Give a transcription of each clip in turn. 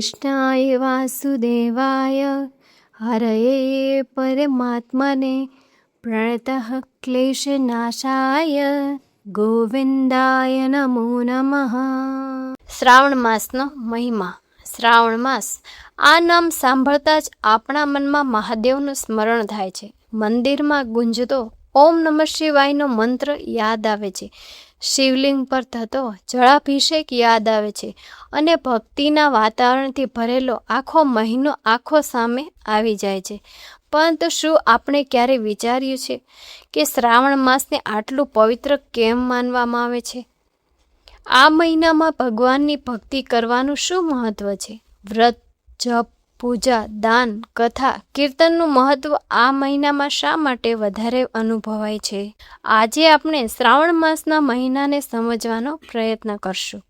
કૃષ્ણાય વાસુદેવાય હરયે પરમાત્મને પ્રણતઃ ક્લેશનાશાય ગોવિંદાય નમો નમઃ. શ્રાવણ માસનો મહિમા. શ્રાવણ માસ આ નામ સાંભળતા જ આપણા મનમાં મહાદેવનું સ્મરણ થાય છે. મંદિરમાં ગુંજતો ઓમ નમઃ શિવાયનો મંત્ર યાદ આવે છે. શિવલિંગ પર થતો જળાભિષેક યાદ આવે છે અને ભક્તિના વાતાવરણથી ભરેલો આખો મહિનો આંખો સામે આવી જાય છે. પરંતુ શું આપણે ક્યારે વિચાર્યું છે કે શ્રાવણ માસને આટલું પવિત્ર કેમ માનવામાં આવે છે? આ મહિનામાં ભગવાનની ભક્તિ કરવાનું શું મહત્વ છે? વ્રત, જપ, પૂજા, દાન, કથા, કીર્તનનું મહત્વ આ મહિનામાં શા માટે વધારે અનુભવાય છે? આજે આપણે શ્રાવણ માસના મહિનાને સમજવાનો પ્રયત્ન કરશું.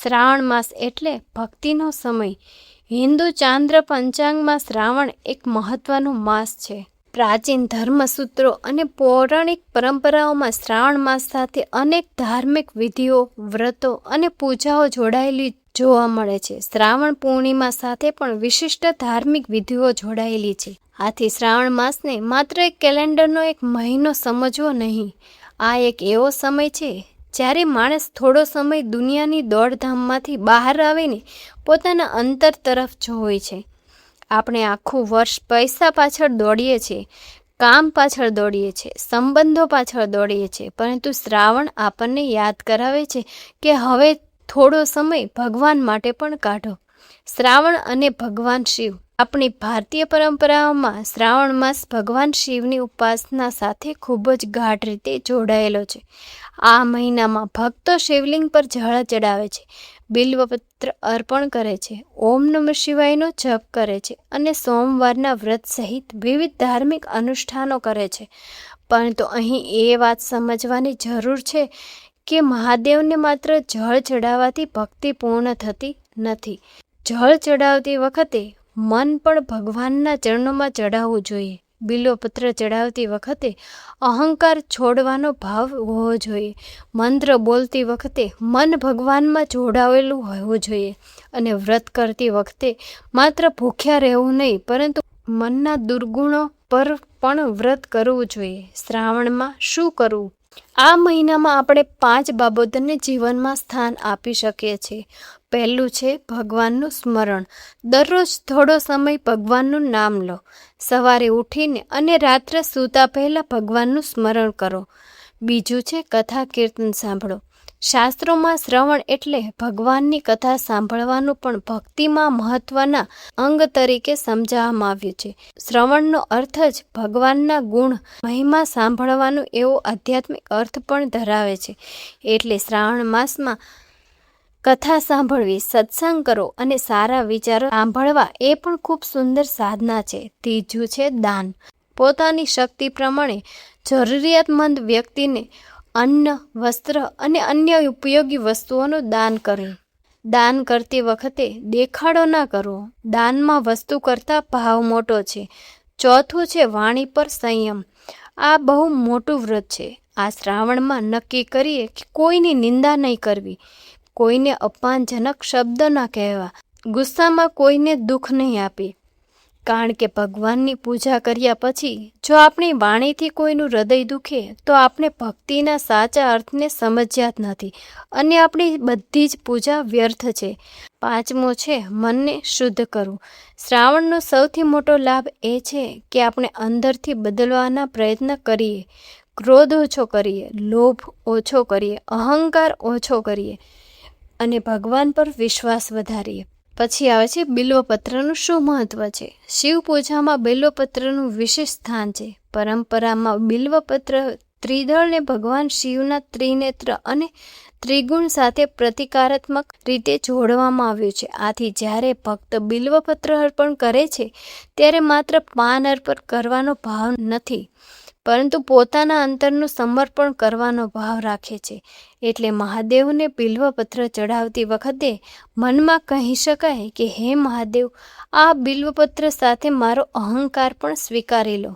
શ્રાવણ માસ એટલે ભક્તિનો સમય. હિન્દુ ચાંદ્ર પંચાંગમાં શ્રાવણ એક મહત્વનો માસ છે. પ્રાચીન ધર્મસૂત્રો અને પૌરાણિક પરંપરાઓમાં શ્રાવણ માસ સાથે અનેક ધાર્મિક વિધિઓ, વ્રતો અને પૂજાઓ જોડાયેલી જોવા મળે છે. શ્રાવણ પૂર્ણિમા સાથે પણ વિશિષ્ટ ધાર્મિક વિધિઓ જોડાયેલી છે. આથી શ્રાવણ માસને માત્ર એક કેલેન્ડરનો એક મહિનો સમજવો નહીં. આ એક એવો સમય છે જ્યારે માણસ થોડો સમય દુનિયાની દોડધામમાંથી બહાર આવીને પોતાના અંતર તરફ જોવે છે. આપણે આખું વર્ષ પૈસા પાછળ દોડીએ છીએ, કામ પાછળ દોડીએ છીએ, સંબંધો પાછળ દોડીએ છીએ, પરંતુ શ્રાવણ આપણને યાદ કરાવે છે કે હવે થોડો સમય ભગવાન માટે પણ કાઢો. શ્રાવણ અને ભગવાન શિવ. આપણી ભારતીય પરંપરાઓમાં શ્રાવણ માસ ભગવાન શિવની ઉપાસના સાથે ખૂબ જ ગાઢ રીતે જોડાયેલો છે. આ મહિનામાં ભક્તો શિવલિંગ પર જળ ચડાવે છે, બિલ્વપત્ર અર્પણ કરે છે, ઓમ નમઃ શિવાયનો જપ કરે છે અને સોમવારના વ્રત સહિત વિવિધ ધાર્મિક અનુષ્ઠાનો કરે છે. પરંતુ અહીં એ વાત સમજવાની જરૂર છે કે મહાદેવને માત્ર જળ ચડાવવાથી ભક્તિ પૂર્ણ થતી નથી. જળ ચડાવતી વખતે મન પણ ભગવાનના ચરણોમાં ચડાવવું જોઈએ. બિલ્વપત્ર ચડાવતી વખતે અહંકાર છોડવાનો ભાવ હોવો જોઈએ. મંત્ર બોલતી વખતે મન ભગવાનમાં જોડાવેલું હોવું જોઈએ. અને વ્રત કરતી વખતે માત્ર ભૂખ્યા રહેવું નહીં, પરંતુ મનના દુર્ગુણો પર પણ વ્રત કરવું જોઈએ. શ્રાવણમાં શું કરવું? આ મહિનામાં આપણે 5 બાબતોને જીવનમાં સ્થાન આપી શકીએ છીએ. પહેલું છે ભગવાનનું સ્મરણ. દરરોજ થોડો સમય ભગવાનનું નામ લો. સવારે ઉઠીને અને રાત્રે સૂતા પહેલાં ભગવાનનું સ્મરણ કરો. બીજું છે કથા કીર્તન સાંભળો. શાસ્ત્રોમાં શ્રવણ એટલે ભગવાનની કથા સાંભળવાનું પણ ભક્તિમાં મહત્વના અંગ તરીકે સમજાવવામાં આવ્યું છે. શ્રવણનો અર્થ જ ભગવાનના ગુણ, મહિમા સાંભળવાનું એવો આધ્યાત્મિક અર્થ પણ ધરાવે છે. એટલે શ્રાવણ માસમાં કથા સાંભળવી, સત્સંગ કરો અને સારા વિચારો સાંભળવા એ પણ ખૂબ સુંદર સાધના છે. ત્રીજું છે દાન. પોતાની શક્તિ પ્રમાણે જરૂરિયાતમંદ વ્યક્તિને અન્ન, વસ્ત્ર અને અન્ય ઉપયોગી વસ્તુઓનું દાન કરે. દાન કરતી વખતે દેખાડો ના કરો. દાનમાં વસ્તુ કરતાં ભાવ મોટો છે. ચોથું છે વાણી પર સંયમ. આ બહુ મોટું વ્રત છે. આ શ્રાવણમાં નક્કી કરીએ કે કોઈની નિંદા નહીં કરવી, કોઈને અપમાનજનક શબ્દ ના કહેવા, ગુસ્સામાં કોઈને દુઃખ નહીં આપી. કારણ કે ભગવાનની પૂજા કર્યા પછી જો આપણી વાણીથી કોઈનું હૃદય દુખે તો આપણે ભક્તિના સાચા અર્થને સમજ્યા જ નથી અને આપણી બધી જ પૂજા વ્યર્થ છે. પાંચમું છે મનને શુદ્ધ કરવું. શ્રાવણનો સૌથી મોટો લાભ એ છે કે આપણે અંદરથી બદલવાના પ્રયત્ન કરીએ. ક્રોધ ઓછો કરીએ, લોભ ઓછો કરીએ, અહંકાર ઓછો કરીએ અને ભગવાન પર વિશ્વાસ વધારીએ. પછી આવે છે બિલ્વપત્રનું શું મહત્વ છે? શિવ પૂજામાં બિલ્વપત્રનું વિશેષ સ્થાન છે. પરંપરામાં બિલ્વપત્ર ત્રિદળને ભગવાન શિવના ત્રિનેત્ર અને ત્રિગુણ સાથે પ્રતિકારાત્મક રીતે જોડવામાં આવ્યું છે. આથી જ્યારે ભક્ત બિલ્વપત્ર અર્પણ કરે છે ત્યારે માત્ર પાન અર્પણ કરવાનો ભાવ નથી, પરંતુ પોતાના અંતરનું સમર્પણ કરવાનો ભાવ રાખે છે. એટલે મહાદેવને બિલ્વપત્ર ચડાવતી વખતે મનમાં કહી શકાય કે હે મહાદેવ, આ બિલ્વપત્ર સાથે મારો અહંકાર પણ સ્વીકારી લો.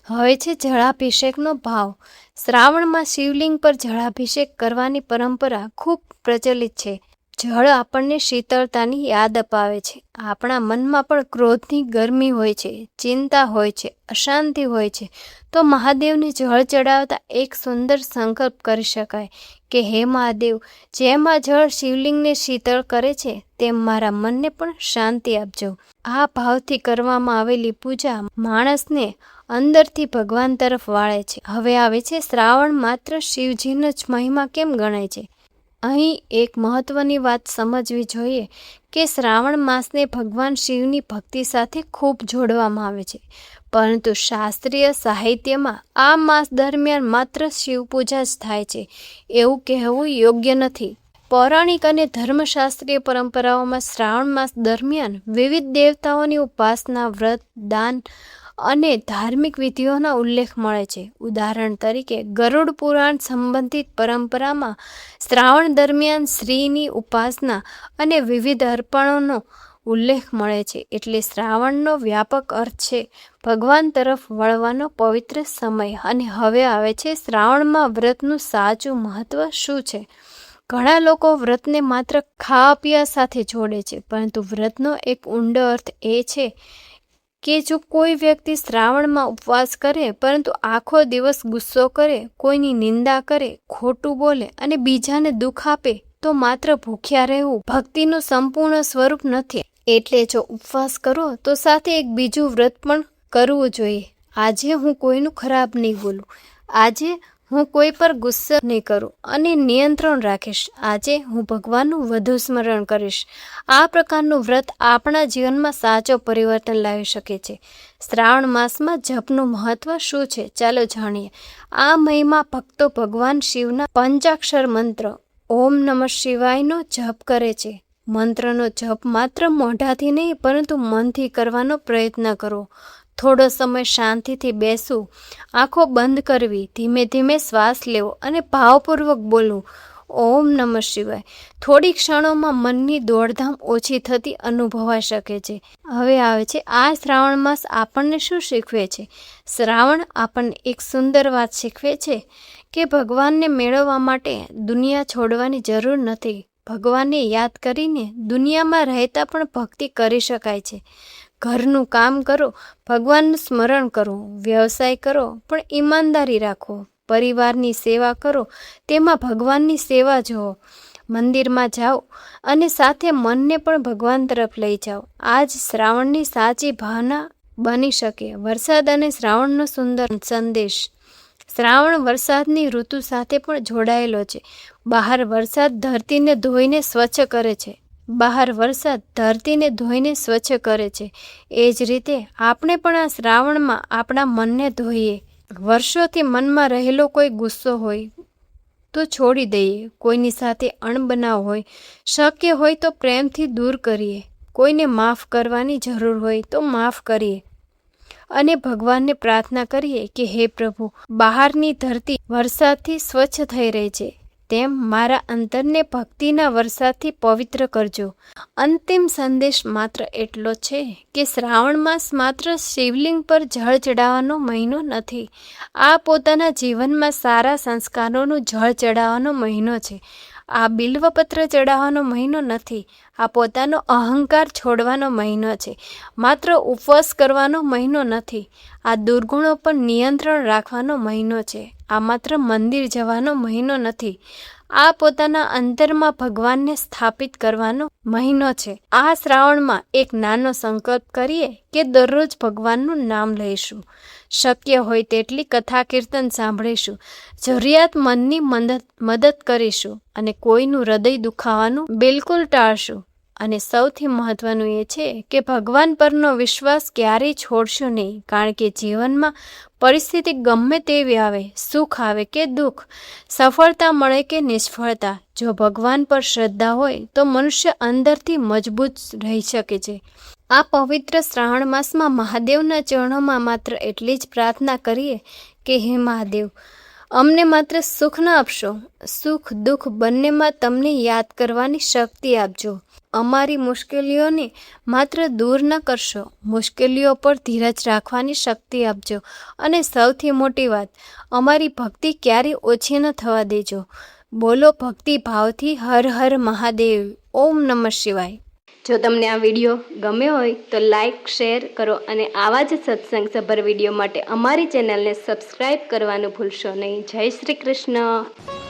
હવે છે જળાભિષેકનો ભાવ. શ્રાવણમાં શિવલિંગ પર જળાભિષેક કરવાની પરંપરા ખૂબ પ્રચલિત છે. જળ આપણને શીતળતાની યાદ અપાવે છે. આપણા મનમાં પણ ક્રોધની ગરમી હોય છે, ચિંતા હોય છે, અશાંતિ હોય છે, તો મહાદેવને જળ ચડાવતા એક સુંદર સંકલ્પ કરી શકાય કે હે મહાદેવ, જેમ આ જળ શિવલિંગને શીતળ કરે છે તેમ મારા મનને પણ શાંતિ આપજો. આ ભાવથી કરવામાં આવેલી પૂજા માણસને અંદરથી ભગવાન તરફ વાળે છે. હવે આવે છે શ્રાવણ માત્ર શિવજીનો જ મહિમા કેમ ગણાય છે. અહીં એક મહત્વની વાત સમજવી જોઈએ કે શ્રાવણ માસને ભગવાન શિવની ભક્તિ સાથે ખૂબ જોડવામાં આવે છે, પરંતુ શાસ્ત્રીય સાહિત્યમાં આ માસ દરમિયાન માત્ર શિવ પૂજા જ થાય છે એવું કહેવું યોગ્ય નથી. પૌરાણિક અને ધર્મશાસ્ત્રીય પરંપરાઓમાં શ્રાવણ માસ દરમિયાન વિવિધ દેવતાઓની ઉપાસના, વ્રત, દાન અને ધાર્મિક વિધિઓના ઉલ્લેખ મળે છે. ઉદાહરણ તરીકે ગરુડ પુરાણ સંબંધિત પરંપરામાં શ્રાવણ દરમિયાન શ્રીની ઉપાસના અને વિવિધ અર્પણોનો ઉલ્લેખ મળે છે. એટલે શ્રાવણનો વ્યાપક અર્થ છે ભગવાન તરફ વળવાનો પવિત્ર સમય. અને હવે આવે છે શ્રાવણમાં વ્રતનું સાચું મહત્વ શું છે. ઘણા લોકો વ્રતને માત્ર ખાવા પીવા સાથે જોડે છે, પરંતુ વ્રતનો એક ઊંડો અર્થ એ છે કે જો કોઈ વ્યક્તિ શ્રાવણમાં ઉપવાસ કરે પરંતુ આખો દિવસ ગુસ્સો કરે, કોઈની નિંદા કરે, ખોટું બોલે અને બીજાને દુઃખ આપે તો માત્ર ભૂખ્યા રહેવું ભક્તિનું સંપૂર્ણ સ્વરૂપ નથી. એટલે જો ઉપવાસ કરો તો સાથે એક બીજું વ્રત પણ કરવું જોઈએ. આજે હું કોઈનું ખરાબ નહીં બોલું, આજે હું કોઈ પર ગુસ્સો નહીં કરું અને નિયંત્રણ રાખીશ. આજે હું ભગવાનનું વધુ સ્મરણ કરીશ. આ પ્રકારનું વ્રત આપણા જીવનમાં સાચો પરિવર્તન લાવી શકે છે. શ્રાવણ માસમાં જપનું મહત્વ શું છે ચાલો જાણીએ. આ મહિમા ભક્તો ભગવાન શિવના પંચાક્ષર મંત્ર ઓમ નમઃ શિવાયનો જપ કરે છે. મંત્રનો જપ માત્ર મોઢાથી નહીં પરંતુ મનથી કરવાનો પ્રયત્ન કરો. થોડો સમય શાંતિથી બેસવું, આંખો બંધ કરવી, ધીમે ધીમે શ્વાસ લેવો અને ભાવપૂર્વક બોલવું ઓમ નમઃ શિવાય. થોડી ક્ષણોમાં મનની દોડધામ ઓછી થતી અનુભવાઈ શકે છે. હવે આવે છે આ શ્રાવણ માસ આપણને શું શીખવે છે. શ્રાવણ આપણને એક સુંદર વાત શીખવે છે કે ભગવાનને મેળવવા માટે દુનિયા છોડવાની જરૂર નથી. ભગવાનને યાદ કરીને દુનિયામાં રહેતા પણ ભક્તિ કરી શકાય છે. ઘરનું કામ કરો, ભગવાનનું સ્મરણ કરો. વ્યવસાય કરો પણ ઈમાનદારી રાખો. પરિવારની સેવા કરો, તેમાં ભગવાનની સેવા જુઓ. મંદિરમાં જાઓ અને સાથે મનને પણ ભગવાન તરફ લઈ જાઓ. આ જ શ્રાવણની સાચી ભાવના બની શકે. વરસાદ અને શ્રાવણનો સુંદર સંદેશ. શ્રાવણ વરસાદની ઋતુ સાથે પણ જોડાયેલો છે. બહાર વરસાદ ધરતીને ધોઈને સ્વચ્છ કરે છે. એ જ રીતે આપણે પણ આ શ્રાવણમાં આપણા મનને ધોઈએ. વર્ષોથી મનમાં રહેલો કોઈ ગુસ્સો હોય તો છોડી દઈએ. કોઈની સાથે અણબનાવ હોય, શક્ય હોય તો પ્રેમથી દૂર કરીએ. કોઈને માફ કરવાની જરૂર હોય તો માફ કરીએ અને ભગવાનને પ્રાર્થના કરીએ કે હે પ્રભુ, બહારની ધરતી વરસાદથી સ્વચ્છ થઈ રહી છે તેમ મારા અંતરને ભક્તિના વરસાદથી પવિત્ર કરજો. અંતિમ સંદેશ માત્ર એટલો છે કે શ્રાવણ માસ માત્ર શિવલિંગ પર જળ ચડાવવાનો મહિનો નથી. આ પોતાના જીવનમાં સારા સંસ્કારોનું જળ ચડાવવાનો મહિનો છે. આ બિલ્વપત્ર ચડાવવાનો મહિનો નથી. આ પોતાનો અહંકાર છોડવાનો મહિનો છે. માત્ર ઉપવાસ કરવાનો મહિનો નથી. આ દુર્ગુણો પર નિયંત્રણ રાખવાનો મહિનો છે. આ માત્ર મંદિર જવાનો મહિનો નથી. આ પોતાના અંતરમાં ભગવાનને સ્થાપિત કરવાનો મહિનો છે. આ શ્રાવણમાં એક નાનો સંકલ્પ કરીએ કે દરરોજ ભગવાનનું નામ લઈશું. શક્ય હોય તેટલી કથા કીર્તન સાંભળીશું. જરૂરિયાતમંદની મદદ કરીશું અને કોઈનું હૃદય દુખાવાનું બિલકુલ ટાળશું. અને સૌથી મહત્વનું એ છે કે ભગવાન પરનો વિશ્વાસ ક્યારેય છોડશું નહીં. કારણ કે જીવનમાં પરિસ્થિતિ ગમે તેવી આવે, સુખ આવે કે દુઃખ, સફળતા મળે કે નિષ્ફળતા, જો ભગવાન પર શ્રદ્ધા હોય તો મનુષ્ય અંદરથી મજબૂત રહી શકે છે. આ પવિત્ર શ્રાવણ માસમાં મહાદેવના ચરણોમાં માત્ર એટલી જ પ્રાર્થના કરીએ કે હે મહાદેવ, અમને માત્ર સુખ ન આપશો, સુખ દુઃખ બંનેમાં તમને યાદ કરવાની શક્તિ આપજો. અમારી મુશ્કેલીઓને માત્ર દૂર ન કરશો, મુશ્કેલીઓ પર ધીરજ રાખવાની શક્તિ આપજો. અને સૌથી મોટી વાત, અમારી ભક્તિ ક્યારેય ઓછી ન થવા દેજો. બોલો ભક્તિ ભાવથી હર હર મહાદેવ. ઓમ નમઃ શિવાય. જો તમને આ વિડીયો ગમ્યો હોય તો લાઈક શેર કરો અને આવા જ સત્સંગ સભર વિડીયો માટે અમારી ચેનલને સબસ્ક્રાઈબ કરવાનું ભૂલશો નહીં. જય શ્રી કૃષ્ણ.